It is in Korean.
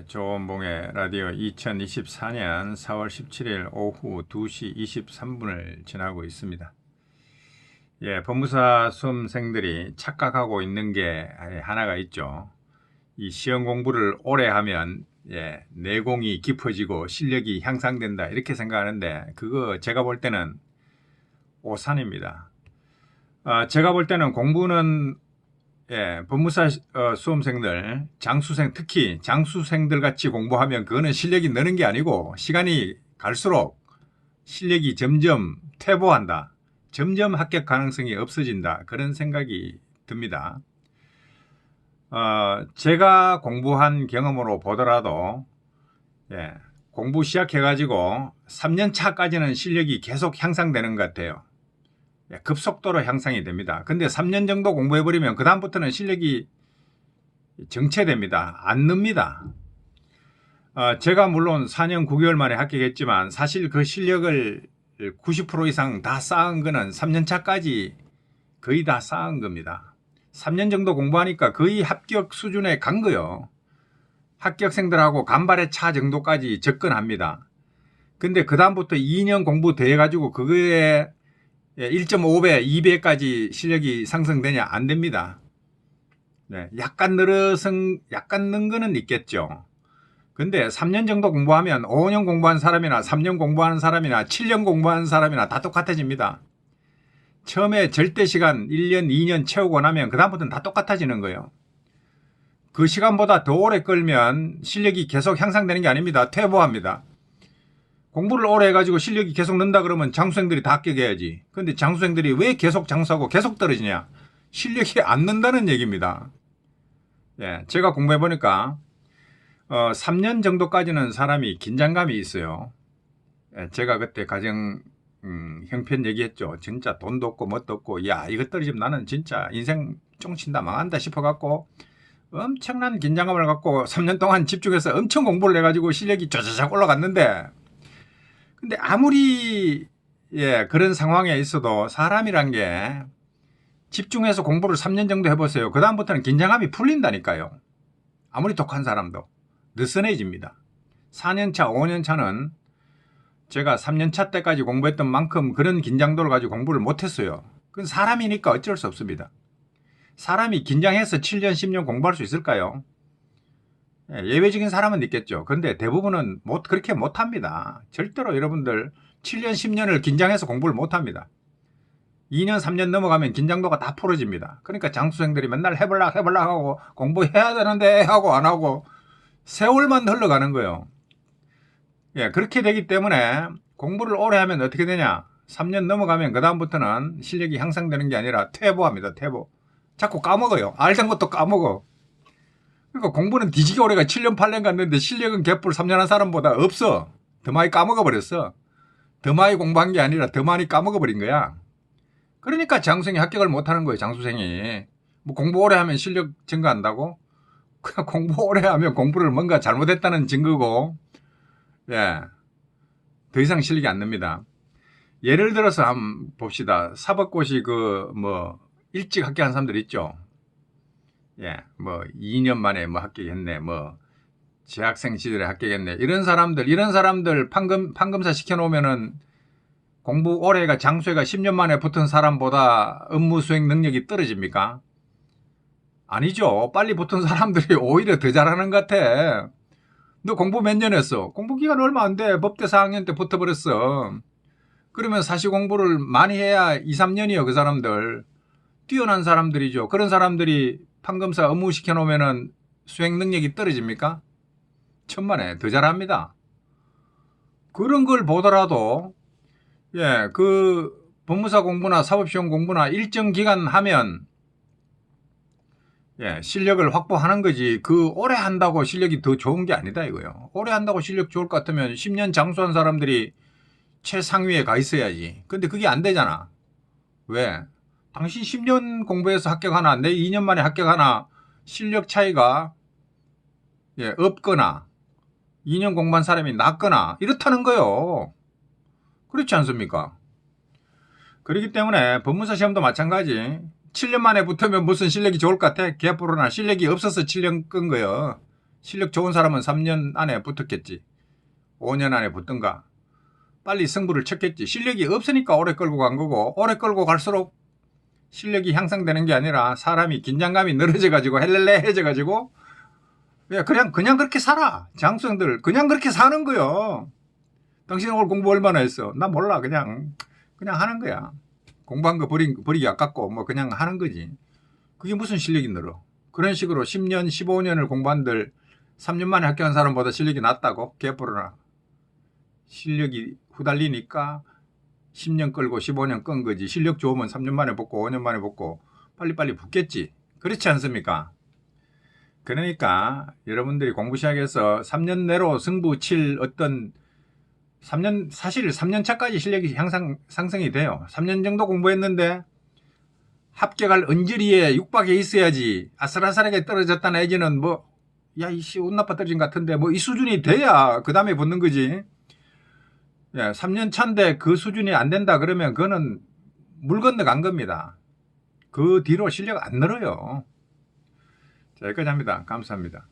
조원봉의 라디오 2024년 4월 17일 오후 2시 23분을 지나고 있습니다. 법무사 수험생들이 착각하고 있는 게 하나가 있죠. 이 시험 공부를 오래 하면 내공이 깊어지고 실력이 향상된다 이렇게 생각하는데 그거 제가 볼 때는 오산입니다. 제가 볼 때는 공부는 법무사 수험생들, 장수생, 특히 장수생들 같이 공부하면 그거는 실력이 느는 게 아니고 시간이 갈수록 실력이 점점 퇴보한다. 점점 합격 가능성이 없어진다. 그런 생각이 듭니다. 제가 공부한 경험으로 보더라도 공부 시작해가지고 3년 차까지는 실력이 계속 향상되는 것 같아요. 급속도로 향상이 됩니다. 근데 3년 정도 공부해버리면 그 다음부터는 실력이 정체됩니다. 안 늡니다. 제가 물론 4년 9개월 만에 합격했지만 사실 그 실력을 90% 이상 다 쌓은 거는 3년 차까지 거의 다 쌓은 겁니다. 3년 정도 공부하니까 거의 합격 수준에 간 거요. 합격생들하고 간발의 차 정도까지 접근합니다. 근데 그 다음부터 2년 공부 더 해가지고 그거에 1.5배, 2배까지 실력이 상승되냐? 안 됩니다. 약간 는 거는 있겠죠. 근데 3년 정도 공부하면 5년 공부한 사람이나 3년 공부하는 사람이나 7년 공부하는 사람이나 다 똑같아집니다. 처음에 절대 시간 1년, 2년 채우고 나면 그다음부터는 다 똑같아지는 거예요. 그 시간보다 더 오래 끌면 실력이 계속 향상되는 게 아닙니다. 퇴보합니다. 공부를 오래 해가지고 실력이 계속 는다 그러면 장수생들이 다 합격해야지. 근데 장수생들이 왜 계속 장수하고 계속 떨어지냐? 실력이 안 는다는 얘기입니다. 제가 공부해보니까 3년 정도까지는 사람이 긴장감이 있어요. 제가 그때 가정 형편 얘기했죠. 진짜 돈도 없고 뭣도 없고 야 이거 떨어지면 나는 진짜 인생 쫑친다 망한다 싶어갖고 엄청난 긴장감을 갖고 3년 동안 집중해서 엄청 공부를 해가지고 실력이 쫙쫙 올라갔는데 근데 아무리 그런 상황에 있어도 사람이란 게 집중해서 공부를 3년 정도 해보세요. 그 다음부터는 긴장감이 풀린다니까요. 아무리 독한 사람도 느슨해집니다. 4년차, 5년차는 제가 3년차 때까지 공부했던 만큼 그런 긴장도를 가지고 공부를 못했어요. 그건 사람이니까 어쩔 수 없습니다. 사람이 긴장해서 7년, 10년 공부할 수 있을까요? 예외적인 사람은 있겠죠. 그런데 대부분은 그렇게 못합니다. 절대로 여러분들 7년, 10년을 긴장해서 공부를 못합니다. 2년, 3년 넘어가면 긴장도가 다 풀어집니다. 그러니까 장수생들이 맨날 해볼락 하고 공부해야 되는데 하고 안 하고 세월만 흘러가는 거예요. 그렇게 되기 때문에 공부를 오래 하면 어떻게 되냐? 3년 넘어가면 그 다음부터는 실력이 향상되는 게 아니라 퇴보합니다. 퇴보. 자꾸 까먹어요. 알던 것도 까먹어. 그러니까 공부는 뒤지게 오래가 7년 8년 갔는데 실력은 개뿔 3년 한 사람보다 없어. 더 많이 까먹어버렸어. 더 많이 공부한 게 아니라 더 많이 까먹어버린 거야. 그러니까 장수생이 합격을 못하는 거예요. 장수생이. 뭐 공부 오래 하면 실력 증가한다고? 그냥 공부 오래 하면 공부를 뭔가 잘못했다는 증거고 더 이상 실력이 안 납니다. 예를 들어서 한번 봅시다. 사법고시 일찍 합격한 사람들 있죠. 2년 만에 합격했네. 재학생 시절에 합격했네. 이런 사람들 판검사 시켜놓으면은 공부 오래가 장수해가 10년 만에 붙은 사람보다 업무 수행 능력이 떨어집니까? 아니죠. 빨리 붙은 사람들이 오히려 더 잘하는 것 같아. 너 공부 몇 년 했어? 공부 기간 얼마 안 돼. 법대 4학년 때 붙어버렸어. 그러면 사시 공부를 많이 해야 2, 3년이요. 그 사람들. 뛰어난 사람들이죠. 그런 사람들이 판검사 업무 시켜놓으면 수행 능력이 떨어집니까? 천만에 더 잘합니다. 그런 걸 보더라도 그 법무사 공부나 사법시험 공부나 일정 기간 하면 실력을 확보하는 거지. 그 오래 한다고 실력이 더 좋은 게 아니다 이거요. 오래 한다고 실력 좋을 것 같으면 10년 장수한 사람들이 최상위에 가 있어야지. 근데 그게 안 되잖아. 왜? 당신 10년 공부해서 합격하나 내 2년 만에 합격하나 실력 차이가 없거나 2년 공부한 사람이 낫거나 이렇다는 거요. 그렇지 않습니까? 그렇기 때문에 법무사 시험도 마찬가지. 7년 만에 붙으면 무슨 실력이 좋을 것 같아? 개뿔으나 실력이 없어서 7년 끈 거예요. 실력 좋은 사람은 3년 안에 붙었겠지. 5년 안에 붙든가. 빨리 승부를 쳤겠지. 실력이 없으니까 오래 끌고 간 거고, 오래 끌고 갈수록 실력이 향상되는 게 아니라 사람이 긴장감이 늘어져가지고 헬렐레해져가지고 그냥 그렇게 살아. 장수형들 그냥 그렇게 사는 거요. 당신 오늘 공부 얼마나 했어? 나 몰라. 그냥 하는 거야. 공부한 거 버리기 아깝고 뭐 그냥 하는 거지. 그게 무슨 실력이 늘어. 그런 식으로 10년 15년을 공부한들 3년 만에 합격한 사람보다 실력이 낮다고? 개뿔어나. 실력이 후달리니까 10년 끌고 15년 끈 거지. 실력 좋으면 3년 만에 붙고 5년 만에 붙고 빨리빨리 붙겠지. 그렇지 않습니까? 그러니까 여러분들이 공부 시작해서 3년 내로 승부 칠 어떤 3년, 사실 3년 차까지 실력이 상승이 돼요. 3년 정도 공부했는데 합격할 언저리에 육박해 있어야지. 아슬아슬하게 떨어졌다는 애기는 뭐, 야, 이씨, 운 나빠 떨어진 것 같은데, 뭐, 이 수준이 돼야 그 다음에 붙는 거지. 예, 3년 차인데 그 수준이 안 된다 그러면 그거는 물 건너간 겁니다. 그 뒤로 실력 안 늘어요. 자, 여기까지 합니다. 감사합니다.